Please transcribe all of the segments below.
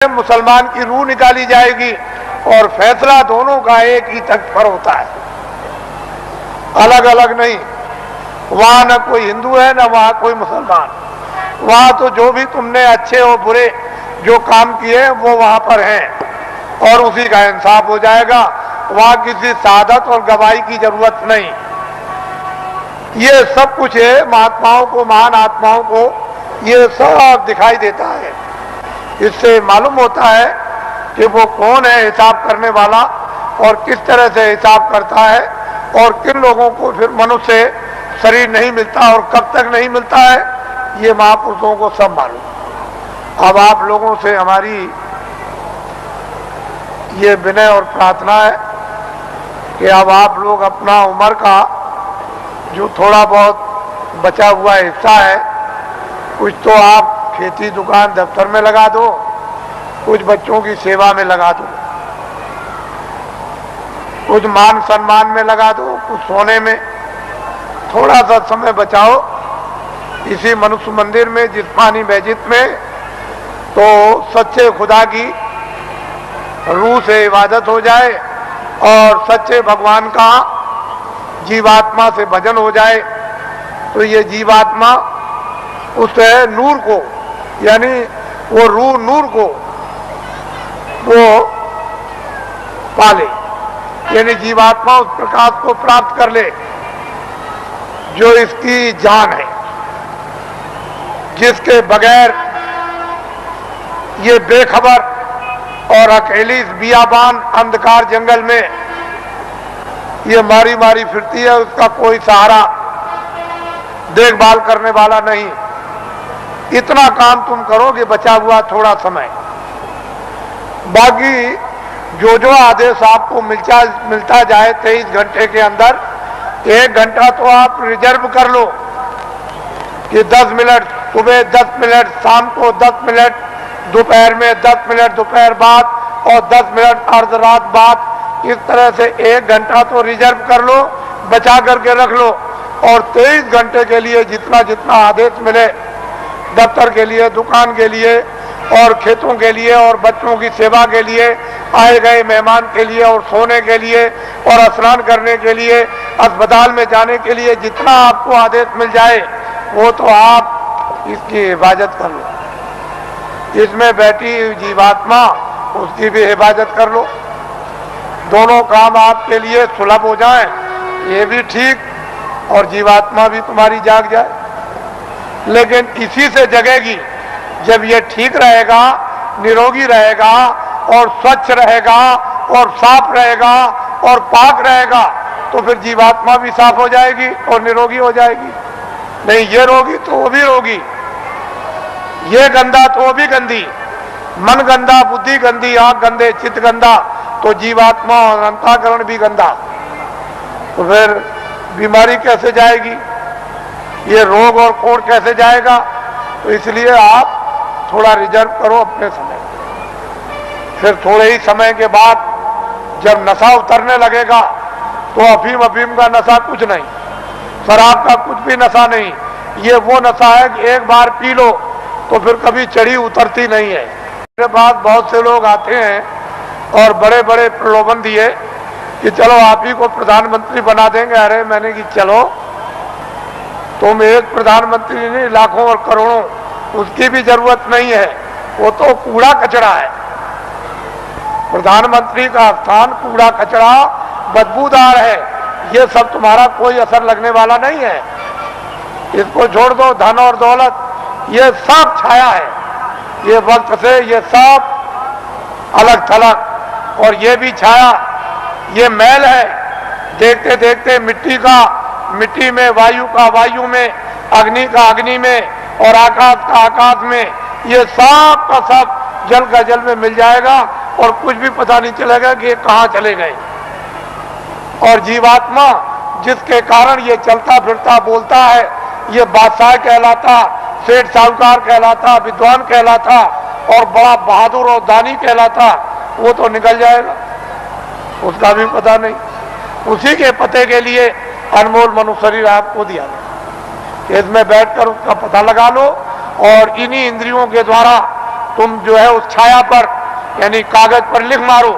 मुसलमान की रूह निकाली जाएगी और फैसला दोनों का एक ही तख्त पर होता है, अलग अलग नहीं। वहां न कोई हिंदू है न वहां कोई मुसलमान, वहां तो जो भी तुमने अच्छे और बुरे जो काम किए वो वहां पर हैं और उसी का इंसाफ हो जाएगा। वहां किसी शहादत और गवाही की जरूरत नहीं। ये सब कुछ है, महात्माओं को, महान आत्माओं को ये सब दिखाई देता है। इससे मालूम होता है कि वो कौन है हिसाब करने वाला और किस तरह से हिसाब करता है और किन लोगों को फिर मनुष्य शरीर नहीं मिलता और कब तक नहीं मिलता है, ये महापुरुषों को सब मालूम। अब आप लोगों से हमारी ये विनय और प्रार्थना है कि अब आप लोग अपना उम्र का जो थोड़ा बहुत बचा हुआ हिस्सा है, कुछ तो आप खेती दुकान दफ्तर में लगा दो, कुछ बच्चों की सेवा में लगा दो, कुछ मान सम्मान में लगा दो, कुछ सोने में। थोड़ा सा समय बचाओ इसी मनुष्य मंदिर में, जिस्मानी मस्जिद में, तो सच्चे खुदा की रूह से इबादत हो जाए और सच्चे भगवान का जीवात्मा से भजन हो जाए। तो ये जीवात्मा उस नूर को, यानी वो रूह नूर को वो पाले, यानी जीवात्मा उस प्रकाश को प्राप्त कर ले जो इसकी जान है, जिसके बगैर ये बेखबर और अकेली बियाबान अंधकार जंगल में ये मारी मारी फिरती है, उसका कोई सहारा देखभाल करने वाला नहीं। इतना काम तुम करोगे बचा हुआ थोड़ा समय, बाकी जो जो आदेश आपको मिलता जाए 23 घंटे के अंदर 1 घंटा तो आप रिजर्व कर लो कि 10 मिनट सुबह, 10 मिनट शाम को, 10 मिनट दोपहर में, 10 मिनट दोपहर बाद और 10 मिनट अर्ध रात बाद। इस तरह से 1 घंटा तो रिजर्व कर लो, बचा करके रख लो और 23 घंटे के लिए जितना जितना आदेश मिले, दफ्तर के लिए, दुकान के लिए और खेतों के लिए और बच्चों की सेवा के लिए, आए गए मेहमान के लिए और सोने के लिए और स्नान करने के लिए, अस्पताल में जाने के लिए, जितना आपको आदेश मिल जाए वो तो आप इसकी हिफाजत कर लो। इसमें बैठी जीवात्मा उसकी भी हिफाजत कर लो। दोनों काम आपके लिए सुलभ हो जाएं, ये भी ठीक और जीवात्मा भी तुम्हारी जाग जाए। लेकिन इसी से जगेगी जब ये ठीक रहेगा, निरोगी रहेगा और स्वच्छ रहेगा और साफ रहेगा और पाक रहेगा, तो फिर जीवात्मा भी साफ हो जाएगी और निरोगी हो जाएगी। नहीं ये रोगी तो वो भी रोगी, ये गंदा तो वो भी गंदी, मन गंदा, बुद्धि गंदी, आंख गंदे, चित्त गंदा, तो जीवात्मा और अंतःकरण भी गंदा, तो फिर बीमारी कैसे जाएगी, ये रोग और कोड़ कैसे जाएगा। तो इसलिए आप थोड़ा रिजर्व करो अपने समय। फिर थोड़े ही समय के बाद जब नशा उतरने लगेगा तो अफीम का नशा कुछ नहीं, शराब का कुछ भी नशा नहीं। ये वो नशा है कि एक बार पी लो तो फिर कभी चढ़ी उतरती नहीं है। मेरे पास बहुत से लोग आते हैं और बड़े बड़े प्रलोभन दिए कि चलो आप ही को प्रधानमंत्री बना देंगे। अरे मैंने कि चलो, तुम एक प्रधानमंत्री नहीं, लाखों और करोड़ों, उसकी भी जरूरत नहीं है, वो तो कूड़ा कचरा है। प्रधानमंत्री का स्थान कूड़ा कचरा बदबूदार है, ये सब तुम्हारा कोई असर लगने वाला नहीं है। इसको छोड़ दो, धन और दौलत ये सब छाया है, ये वक्त से ये सब अलग थलग, और ये भी छाया, ये मैल है। देखते देखते मिट्टी का मिट्टी में, वायु का वायु में, अग्नि का अग्नि में और आकाश का आकाश में, ये सब का सब जल का जल में मिल जाएगा और कुछ भी पता नहीं चलेगा कि ये कहाँ चले गए। और जीवात्मा जिसके कारण ये चलता फिरता बोलता है, ये बादशाह कहलाता, सेठ साहूकार कहलाता, विद्वान कहलाता और बड़ा बहादुर और दानी कहलाता, वो तो निकल जाएगा, उसका भी पता नहीं। उसी के पते के लिए अनमोल मनुष्य शरीर आपको दिया गया, इसमें बैठकर उसका पता लगा लो और इन्हीं इंद्रियों के द्वारा तुम जो है उस छाया पर यानी कागज पर लिख मारो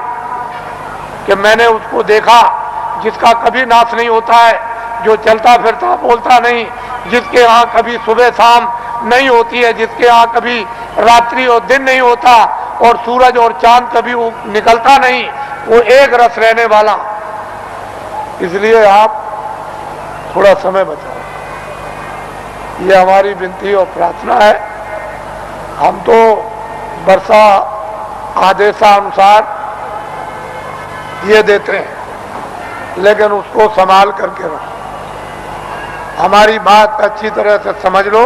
कि मैंने उसको देखा जिसका कभी नाश नहीं होता है, जो चलता फिरता बोलता नहीं, जिसके यहाँ कभी सुबह शाम नहीं होती है, जिसके यहाँ कभी रात्रि और दिन नहीं होता और सूरज और चांद कभी निकलता नहीं, वो एक रस रहने वाला। इसलिए आप थोड़ा समय बचाओ, ये हमारी विनती और प्रार्थना है। हम तो वर्षा आदेशानुसार ये देते हैं, लेकिन उसको संभाल करके रखो। हमारी बात अच्छी तरह से समझ लो।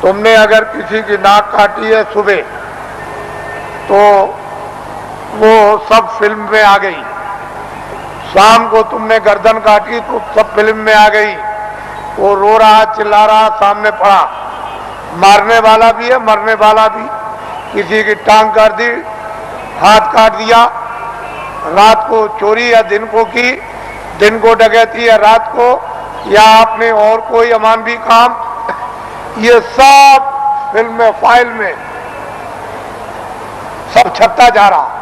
तुमने अगर किसी की नाक काटी है सुबह, तो वो सब फिल्म में आ गई। शाम को तुमने गर्दन काटी तो सब फिल्म में आ गई। वो रो रहा चिल्ला रहा सामने पड़ा, मारने वाला भी है मरने वाला भी। किसी की टांग काट दी, हाथ काट दिया, रात को चोरी या दिन को की, दिन को डकैती या रात को, या आपने और कोई अमानवी काम, ये सब फिल्म में फाइल में सब छपता जा रहा।